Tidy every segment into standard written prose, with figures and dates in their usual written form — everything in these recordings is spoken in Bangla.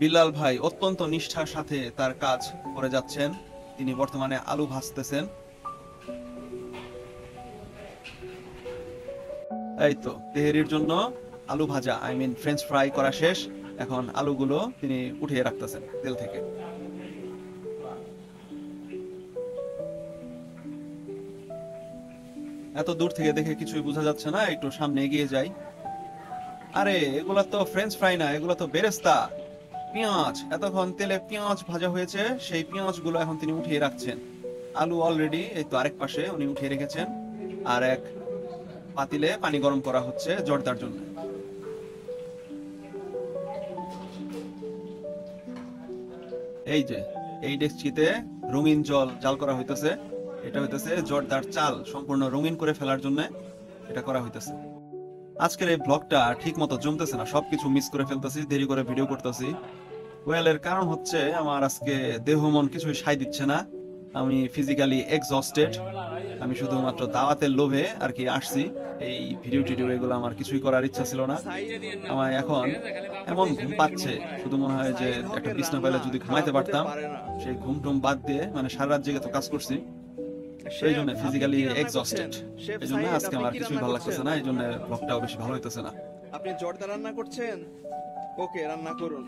বিল্লাল ভাই অত্যন্ত নিষ্ঠার সাথে তার কাজ করে যাচ্ছেন। তিনি বর্তমানে আলু ভাজতেছেন। এই তো তেহেরির জন্য আলু ভাজা ফ্রেঞ্চ ফ্রাই করা শেষ। এখন আলুগুলো তিনি উঠিয়ে রাখতেছেন তেল থেকে। এত দূর থেকে দেখে কিছুই বোঝা যাচ্ছে না, একটু সামনে এগিয়ে যাই। আরে এগুলা তো ফ্রেঞ্চ ফ্রাই না, এগুলা তো বেরেস্তা, পেঁয়াজ। এতক্ষণ তেলে পেঁয়াজ ভাজা হয়েছে, সেই পেঁয়াজ গুলো এখন তিনি উঠিয়ে রাখছেন। আলু অলরেডি এই তো আরেক পাশে উনি উঠিয়ে রেখেছেন, আর এক পাতিলে পানি গরম করা হচ্ছে জর্দার জন্য। এই যে এই ডেকচিতে রঙিন জল জাল করা হইতেছে। এটা হইতেছে জর্দার চাল সম্পূর্ণ রঙিন করে ফেলার জন্য এটা করা হইতেছে। আজকের এই ব্লগটা ঠিক মতো জমতেছে না, সবকিছু মিস করে ফেলতেছি, দেরি করে ভিডিও করতেছি। এর কারণ হচ্ছে আমার আজকে দেহ মন কিছুই সায় দিচ্ছে না। আমি ফিজিক্যালি এক্সস্টেড। আমি শুধুমাত্র দাওয়াতের লোভে আর কি আসছি। এই ভিডিও এগুলো আমার কিছুই করার ইচ্ছা ছিল না। আমার এখন এমন ঘুম পাচ্ছে, শুধু মনে হয় যে একটা বিছনা পেলে যদি ঘুমাইতে পারতাম। সেই ঘুম টুম বাদ দিয়ে সারা রাত জেগে তো কাজ করছি, সেই জন্য ফিজিক্যালি এক্সস্টেড। এই জন্য আজকে আমার কিছুই ভালো লাগতেছে না, এই জন্য ব্লগটাও বেশি ভালো হইতেছে না। আপনি জর্দা রান্না করছেন? ওকে, রান্না করুন।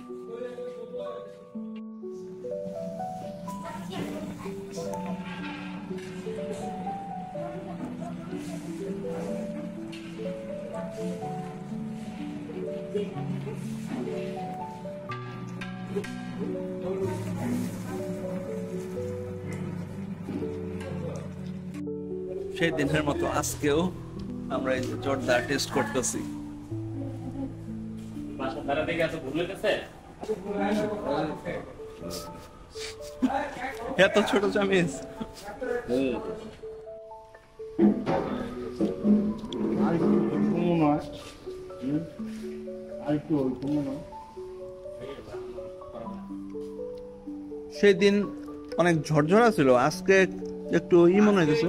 সেই দিনের মতো আজকেও আমরা এই যে জর্দা টেস্ট করতেছি। এত ছোট চামিচ। সেই দিন অনেক ঝরঝরা ছিল, আজকে একটু মনে হইতেছে।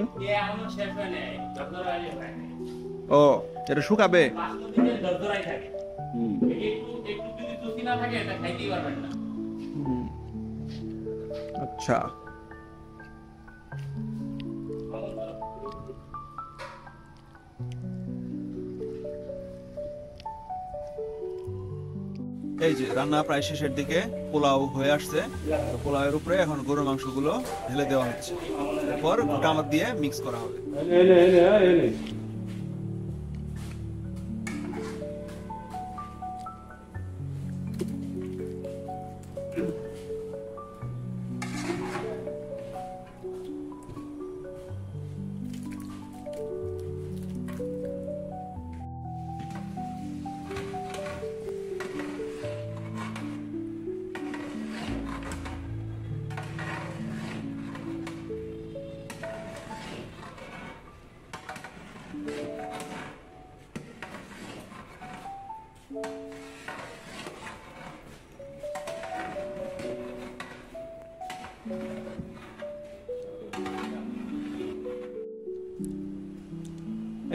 ও এটা শুকাবে। আচ্ছা এই যে রান্না প্রায় শেষের দিকে, পোলাও হয়ে আসছে। পোলাওয়ের উপরে এখন গরুর মাংসগুলো ঢেলে দেওয়া হচ্ছে, এরপর গোটা মাছ দিয়ে মিক্স করা হবে।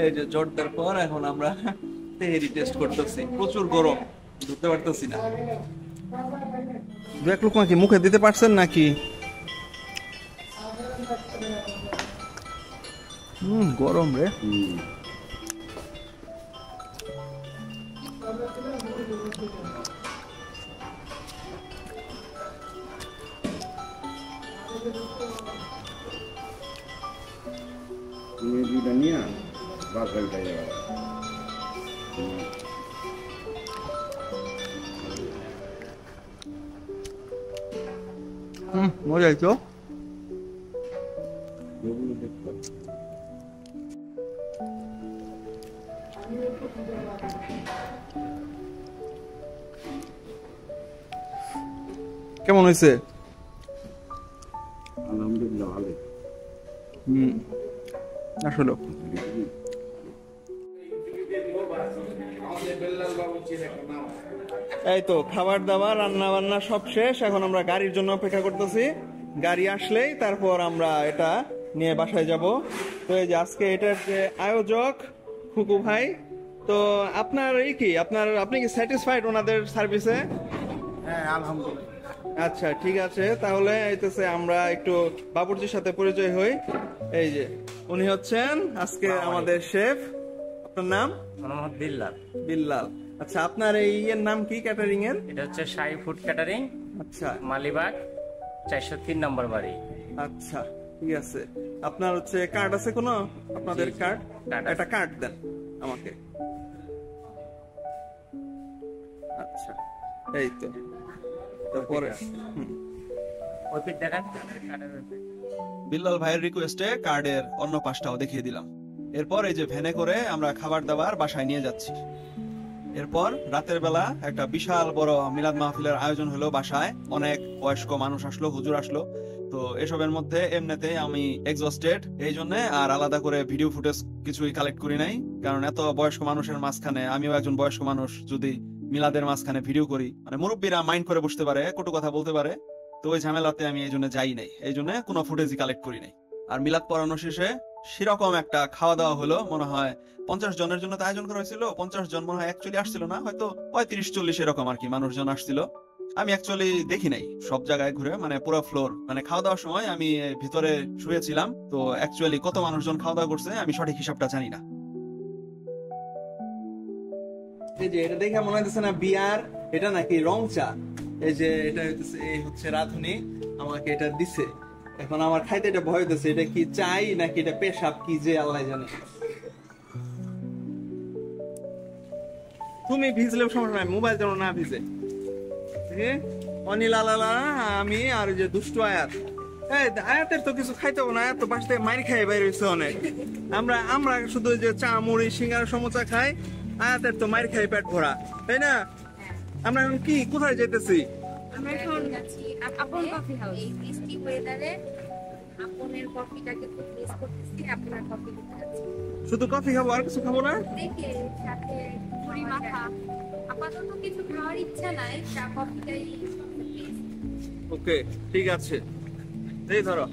এই যে জর্দার পর এখন আমরা তেহেরি টেস্ট করতেছি। প্রচুর গরম, ধরতে পারতেছি না। দু এক লোক কি মুখে দিতে পারছেন নাকি? গরম রে। মজা হইতো। কেমন হয়েছে? আলহামদুলিল্লাহ ভালো। আসলে এই তো খাবার দাবার রান্না বান্না সব শেষ। এখন আমরা গাড়ির জন্য অপেক্ষা করতেছি। গাড়ি আসলেই তারপর আমরা এটা নিয়ে বাসায় যাব। তো এই যে আজকে এটার যে আয়োজক খুকু ভাই, তো আপনার এই কি আপনি কি স্যাটিসফাইড ওনাদের সার্ভিসে? হ্যাঁ আলহামদুলিল্লাহ। আচ্ছা ঠিক আছে, তাহলে এইতেছে আমরা একটু বাবুর্চির সাথে পরিচয় হই। এই যে উনি হচ্ছেন আজকে আমাদের শেফ। আপনার নাম? মোহাম্মদ বিল্লাল। বিল্লাল। আচ্ছা আপনার এই এর নাম কি ক্যাটারিং এর? এটা হচ্ছে শাহী ফুড ক্যাটারিং, আচ্ছা মালিবাগ 403 নম্বর বাড়ি। আচ্ছা ঠিক আছে। আপনার হচ্ছে কার্ড আছে কোনো? আপনাদের কার্ড? কার্ড আছে। একটা কার্ড দেন আমাকে। আচ্ছা এই তো, তারপরে ওপিট দেখান কার্ডের ওপিট। বিল্লাল ভাইয়ের রিকোয়েস্টে কার্ডের অন্য পাশটাও দেখিয়ে দিলাম। এরপর এই যে ভ্যানে করে আমরা খাবার দাবার বাসায় নিয়ে যাচ্ছি। এরপর রাতের বেলা একটা বিশাল বড় মিলাদ মাহফিলের আয়োজন হলো বাসায়। অনেক বয়স্ক মানুষ আসলো, হুজুর আসলো। তো এসবের মধ্যে এমনিতেই আমি এক্সস্টেড, এই জন্য আর আলাদা করে ভিডিও ফুটেজ কিছুই কালেক্ট করি নাই। কারণ এত বয়স্ক মানুষের মাঝখানে আমিও একজন বয়স্ক মানুষ, যদি মিলাদের মাঝখানে ভিডিও করি, মানে মুরব্বীরা মাইন্ড করে বসতে পারে, কটু কথা বলতে পারে। তো ওই ঝামেলাতে আমি এই জন্য যাই নাই, এই জন্য কোনো ফুটেজই কালেক্ট করি নাই। আর মিলাদ পড়ানো শেষে সেরকম একটা খাওয়া দাওয়া হলো, মনে হয় 50 জনের জন্য আয়োজন করা হয়েছিল। 50 জন মনে হয় অ্যাকচুয়ালি আসছিল না, হয়তো 35-40 এরকম আর কি মানুষজন আসছিল। আমি অ্যাকচুয়ালি দেখি নাই সব জায়গায় ঘুরে, মানে পুরো ফ্লোর, মানে খাওয়া দাওয়ার সময় আমি ভিতরে শুয়েছিলাম। তো অ্যাকচুয়ালি কত মানুষজন খাওয়া দাওয়া করছে আমি সঠিক হিসাবটা জানি না। এই যে এটা দেখে মনে হচ্ছে না বিয়ার, এটা নাকি রং চা। এই যে এটা হচ্ছে, এই হচ্ছে রাধুনি আমাকে এটা দিছে। এখন আমার খাইতে এটা ভয় হইতেছে, এটা কি চাই নাকি এটা পেশাব, কি যে আল্লাহ জানে। তুমি ভিজলেও সমস্যা নাই, মোবাইল যেন না ভিজে। অনিল আলালা, আমি আর ওই যে দুষ্টু আয়াত। এই আয়াতের তো কিছু খাইতে হবে না, আয়াত তো বাসা থেকে মারি খাই বাইরে হয়েছে অনেক। আমরা শুধু যে চা মুড়ি সিঙ্গারা সমোসা খাই, আয়াতের তো মারি খাই পেট ভরা, তাই না? আমরা এখন কি কোথায় যেতেছি? আমরা এখন যাচ্ছি আপন কফি হাউস। এই বৃষ্টি ওয়েদারে আপনের কফিটাকে খুব মিস করতেছি। আপনার কফি খেতে যাচ্ছি। শুধু কফি খাবো, আর কিছু খাবো না? দেখে সাথে মুড়ি মাখা, আপাতত কিছু খাওয়ার ইচ্ছা নাই, চা কফিটাই। ওকে ঠিক আছে, এই ধরো।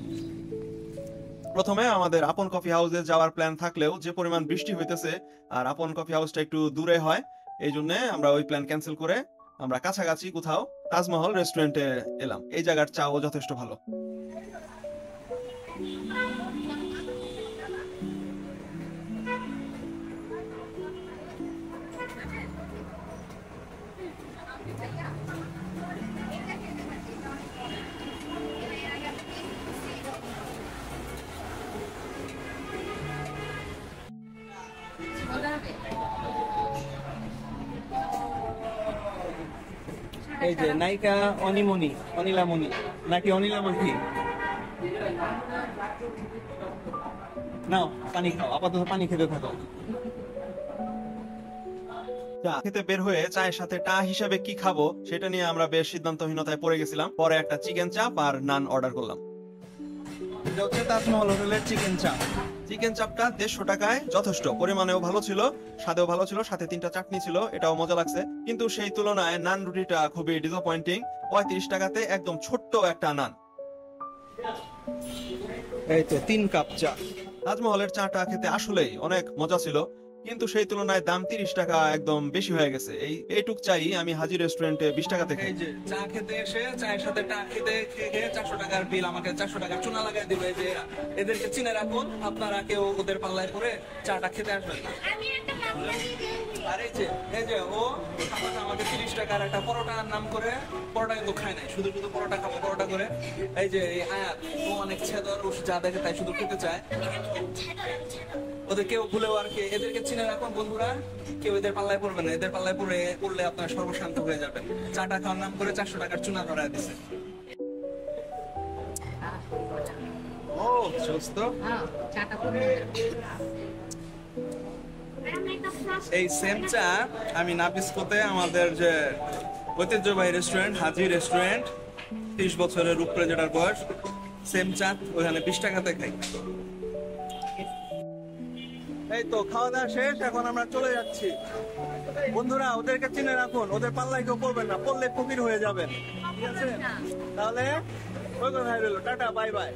প্রথমে আমাদের আপন কফি হাউসে যাওয়ার প্ল্যান থাকলেও যে পরিমাণ বৃষ্টি হইতেছে আর আপন কফি হাউসটা একটু দূরে হয়, এই জন্য আমরা ওই প্ল্যান ক্যান্সেল করে আমরা কাছাকাছি কোথাও তাজমহল রেস্টুরেন্টে এলাম। এই জায়গার চাও যথেষ্ট ভালো। এই যে নায়িকা অনিমনি, অনিলামনি নাকি অনিলামনি। নাও পানি খাও, আপাতত পানি খেতে থাকো। চা খেতে বের হয়ে চায়ের সাথে টা হিসাবে কি খাবো সেটা নিয়ে আমরা বেশ সিদ্ধান্তহীনতায় পড়ে গেছিলাম। পরে একটা চিকেন চাপ আর নান অর্ডার করলাম। এটা হচ্ছে তাজমহল হোটেলের চিকেন চাপ। চিকেন চাপটা 150 টাকায় যথেষ্ট, পরিমাণেও ভালো ছিল, স্বাদেও ভালো ছিল, সাথে 3টা চাটনি ছিল, এটাও মজা লাগছে। কিন্তু সেই তুলনায় নান রুটিটা খুবই ডিসঅ্যাপয়েন্টিং। 35 টাকাতে একদম ছোট্ট একটা নান। এই তো 3 কাপ চা। তাজমহলের চাটা খেতে আসলেই অনেক মজা ছিল, কিন্তু সেই তুলনায় দাম 30 টাকা একদম বেশি হয়ে গেছে। এইটুক চাই আমি হাজি রেস্টুরেন্টে 20 টাকাতে খাই। এই যে চা খেতে এসে চায়ের সাথে টা খেতে খেয়ে 400 টাকার বিল, আমাকে 400 টাকা চুনা লাগাই দিবে। যে এদেরকে চিনে রাখুন, আপনারা কেউ ওদের পাল্লায় পরে চাটা খেতে আসবেন না। আর এই যে ও আমাকে 30 টাকার একটা পরোটার নাম করে, পরোটা কিন্তু খায় নাই, শুধু শুধু পরোটা খাবো পরোটা করে। এই যে এই আয়াত, ও অনেক ছেদর, ও যা দেখে তাই শুধু খেতে চায়। ওদের কেউ ভুলেও আর কি, এদেরকে চিনে রাখুন বন্ধুরা, কেউ এদের পাল্লায় পড়বে না। এদের পাল্লায় পড়লে আপনার সর্বশান্ত হয়ে যাবেন। চাটা খাওয়ার নাম করে 400 টাকার চুনা ধরায় দিছে। ও সুস্থ। এই সেম চা আমি নাবিস্কোতে আমাদের যে ঐতিহ্যবাহী রেস্টুরেন্ট হাজি রেস্টুরেন্ট, 30 বছরের উপরে যেটার বয়স, সেম চা ওখানে 20 টাকাতে খাই। এই তো খাওয়া দাওয়া শেষ, এখন আমরা চলে যাচ্ছি। বন্ধুরা ওদেরকে চিনে রাখুন, ওদের পাল্লায় কেউ পড়বেন না, পড়লে ফকির হয়ে যাবেন। ঠিক আছে, তাহলে ওই কথাই রইলো, টাটা বাই বাই।